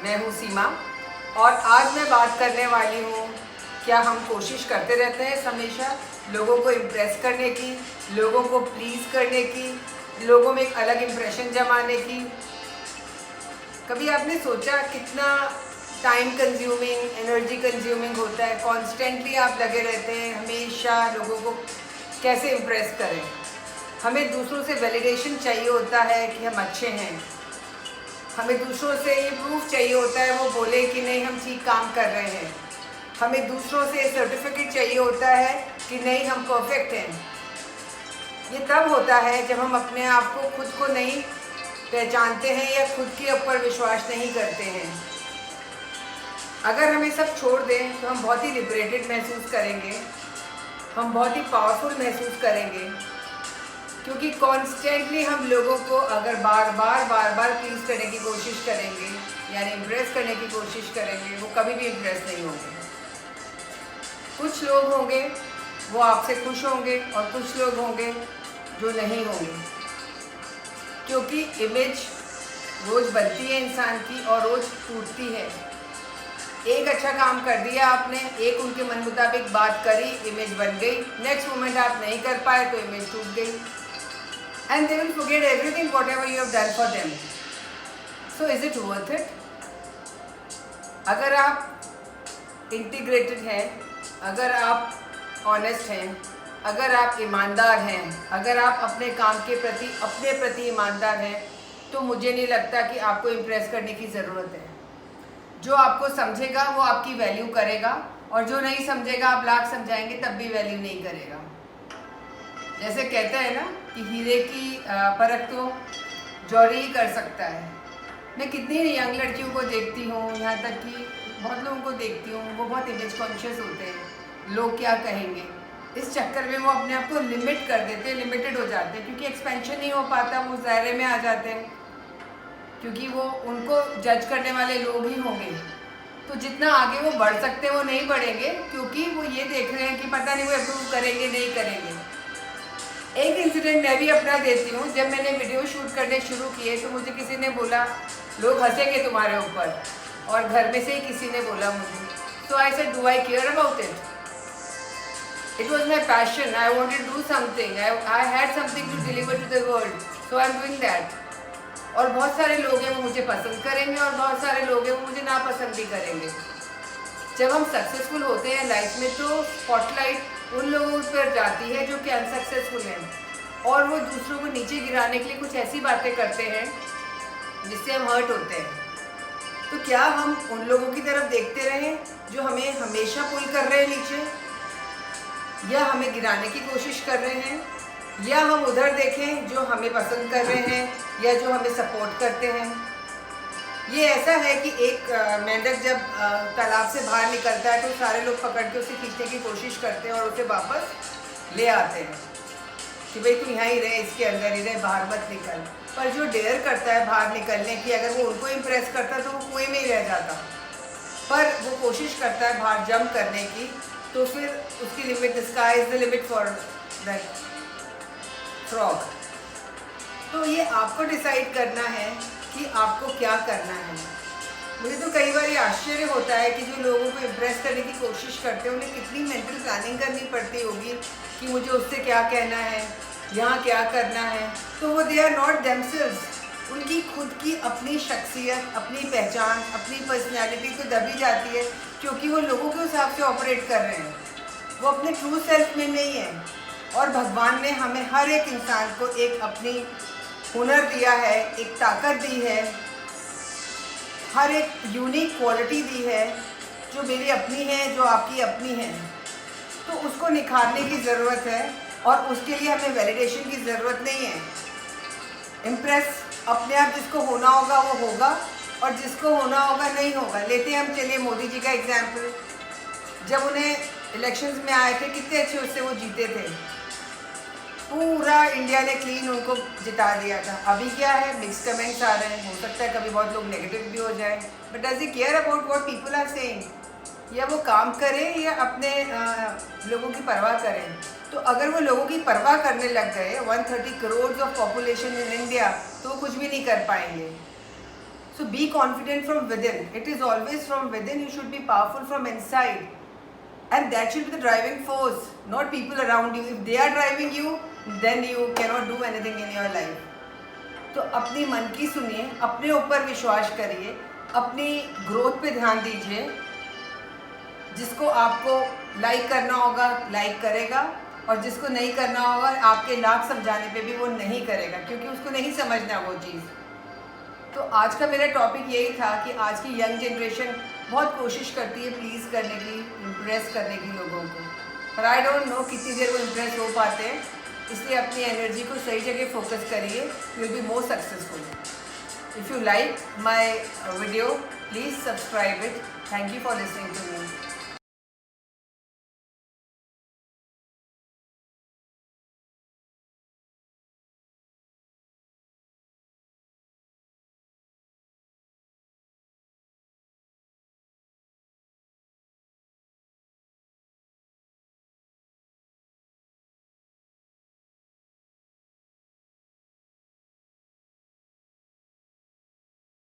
मैं हूँ सीमा और आज मैं बात करने वाली हूँ, क्या हम कोशिश करते रहते हैं हमेशा लोगों को इम्प्रेस करने की, लोगों को प्लीज़ करने की, लोगों में एक अलग इम्प्रेशन जमाने की। कभी आपने सोचा कितना टाइम कंज्यूमिंग, एनर्जी कंज्यूमिंग होता है? कॉन्स्टेंटली आप लगे रहते हैं हमेशा लोगों को कैसे इम्प्रेस करें। हमें दूसरों से वैलिडेशन चाहिए होता है कि हम अच्छे हैं, हमें दूसरों से ये प्रूफ चाहिए होता है वो बोले कि नहीं हम ठीक काम कर रहे हैं, हमें दूसरों से सर्टिफिकेट चाहिए होता है कि नहीं हम परफेक्ट हैं। ये तब होता है जब हम अपने आप को खुद को नहीं पहचानते हैं या खुद के ऊपर विश्वास नहीं करते हैं। अगर हमें सब छोड़ दें तो हम बहुत ही लिबरेटेड महसूस करेंगे, हम बहुत ही पावरफुल महसूस करेंगे, क्योंकि कॉन्स्टेंटली हम लोगों को अगर बार बार प्लीज़ करने की कोशिश करेंगे यानी इम्प्रेस करने की कोशिश करेंगे, वो कभी भी इम्प्रेस नहीं होंगे। कुछ लोग होंगे वो आपसे खुश होंगे और कुछ लोग होंगे जो नहीं होंगे, क्योंकि इमेज रोज़ बनती है इंसान की और रोज़ टूटती है। एक अच्छा काम कर दिया आपने, एक उनके मन मुताबिक बात करी, इमेज बन गई, नेक्स्ट मोमेंट आप नहीं कर पाए तो इमेज टूट गई। And they will forget everything whatever you have done for them. So is it worth it? अगर आप इंटीग्रेटेड हैं, अगर आप ऑनेस्ट हैं, अगर आप ईमानदार हैं, अगर आप अपने काम के प्रति अपने प्रति ईमानदार हैं, तो मुझे नहीं लगता कि आपको इम्प्रेस करने की ज़रूरत है। जो आपको समझेगा वो आपकी वैल्यू करेगा और जो नहीं समझेगा आप लाख समझाएंगे तब भी वैल्यू नहीं करेगा। जैसे कहते हैं ना कि हीरे की परख तो जौहरी ही कर सकता है। मैं कितनी यंग लड़कियों को देखती हूँ, यहाँ तक कि बहुत लोगों को देखती हूँ, वो बहुत इमेज कॉन्शियस होते हैं, लोग क्या कहेंगे, इस चक्कर में वो अपने आप को लिमिट कर देते हैं, लिमिटेड हो जाते हैं, क्योंकि एक्सपेंशन नहीं हो पाता, वो दायरे में आ जाते हैं, क्योंकि वो उनको जज करने वाले लोग ही होंगे। तो जितना आगे वो बढ़ सकते हैं वो नहीं बढ़ेंगे, क्योंकि वो ये देख रहे हैं कि पता नहीं वो अप्रूव करेंगे नहीं करेंगे। एक इंसिडेंट मैं भी अपना देती हूँ। जब मैंने वीडियो शूट करने शुरू किए तो मुझे किसी ने बोला लोग हंसेंगे तुम्हारे ऊपर, और घर में से ही किसी ने बोला मुझे। So I said do I care about it? It was my passion, I wanted to do something, I had something to deliver to the world, so I am doing that. और बहुत सारे लोग हैं वो मुझे पसंद करेंगे और बहुत सारे लोग हैं वो मुझे नापसंद भी करेंगे। जब हम सक्सेसफुल होते हैं लाइफ में तो स्पॉटलाइट उन लोगों पर जाती है जो कि अनसक्सेसफुल हैं, और वो दूसरों को नीचे गिराने के लिए कुछ ऐसी बातें करते हैं जिससे हम हर्ट होते हैं। तो क्या हम उन लोगों की तरफ देखते रहें जो हमें हमेशा पुल कर रहे हैं नीचे, या हमें गिराने की कोशिश कर रहे हैं, या हम उधर देखें जो हमें पसंद कर रहे हैं या जो हमें सपोर्ट करते हैं? ये ऐसा है कि एक मेंढक जब तालाब से बाहर निकलता है तो सारे लोग पकड़ के उसे खींचने की कोशिश करते हैं और उसे वापस ले आते हैं कि भाई तू यहाँ ही रहे, इसके अंदर ही रहे, बाहर मत निकल। पर जो डेयर करता है बाहर निकलने की, अगर वो उनको इम्प्रेस करता है तो वो कुएं में ही रह जाता, पर वो कोशिश करता है बाहर जंप करने की, तो फिर उसकी limit, the sky is the limit for that frog. तो ये आपको डिसाइड करना है कि आपको क्या करना है। मुझे तो कई बार ये आश्चर्य होता है कि जो लोगों को इम्प्रेस करने की कोशिश करते हैं उन्हें कितनी मेंटल प्लानिंग करनी पड़ती होगी कि मुझे उससे क्या कहना है, यहाँ क्या करना है। तो वो दे आर नॉट देमसेल्व्स, उनकी खुद की अपनी शख्सियत, अपनी पहचान, अपनी पर्सनैलिटी तो दबी जाती है, क्योंकि वो लोगों के हिसाब से ऑपरेट कर रहे हैं, वो अपने ट्रू सेल्फ में नहीं है। और भगवान ने हमें हर एक इंसान को एक अपनी हुनर दिया है, एक ताकत दी है, हर एक यूनिक क्वालिटी दी है जो मेरी अपनी है, जो आपकी अपनी है। तो उसको निखारने की ज़रूरत है और उसके लिए हमें वैलिडेशन की ज़रूरत नहीं है। इम्प्रेस अपने आप जिसको होना होगा वो होगा और जिसको होना होगा नहीं होगा। लेते हैं हम, चलिए मोदी जी का एग्जाम्पल। जब उन्हें इलेक्शंस में आए थे कितने अच्छे उससे वो जीते थे, पूरा इंडिया ने क्लीन उनको जिता दिया था। अभी क्या है, मिक्स कमेंट्स आ रहे हैं, हो सकता है कभी बहुत लोग नेगेटिव भी हो जाए, but does he care about what people are saying? या वो काम करें या अपने लोगों की परवाह करें? तो अगर वो लोगों की परवाह करने लग गए, 130 crore of population in India, तो वो कुछ भी नहीं कर पाएंगे। So be confident from within. It is always from within. You should be powerful from inside. And that should be the driving force, not people around you. If they are driving you, then you cannot do anything in your life. तो अपनी मन की सुनिए, अपने ऊपर विश्वास करिए, अपनी ग्रोथ पे ध्यान दीजिए. जिसको आपको लाइक करना होगा लाइक करेगा, और जिसको नहीं करना होगा आपके लाख समझाने पे भी वो नहीं करेगा, क्योंकि उसको नहीं समझना वो चीज़. तो आज का मेरा टॉपिक यही था कि आज की यंग जनरेशन बहुत कोशिश करती है प्लीज़ करने की, इम्प्रेस करने की लोगों को, पर आई डोंट नो कितनी देर वो इम्प्रेस हो पाते हैं. इसलिए अपनी एनर्जी को सही जगह फोकस करिए, you will be more successful. If you like my video please subscribe it. Thank you for listening to me.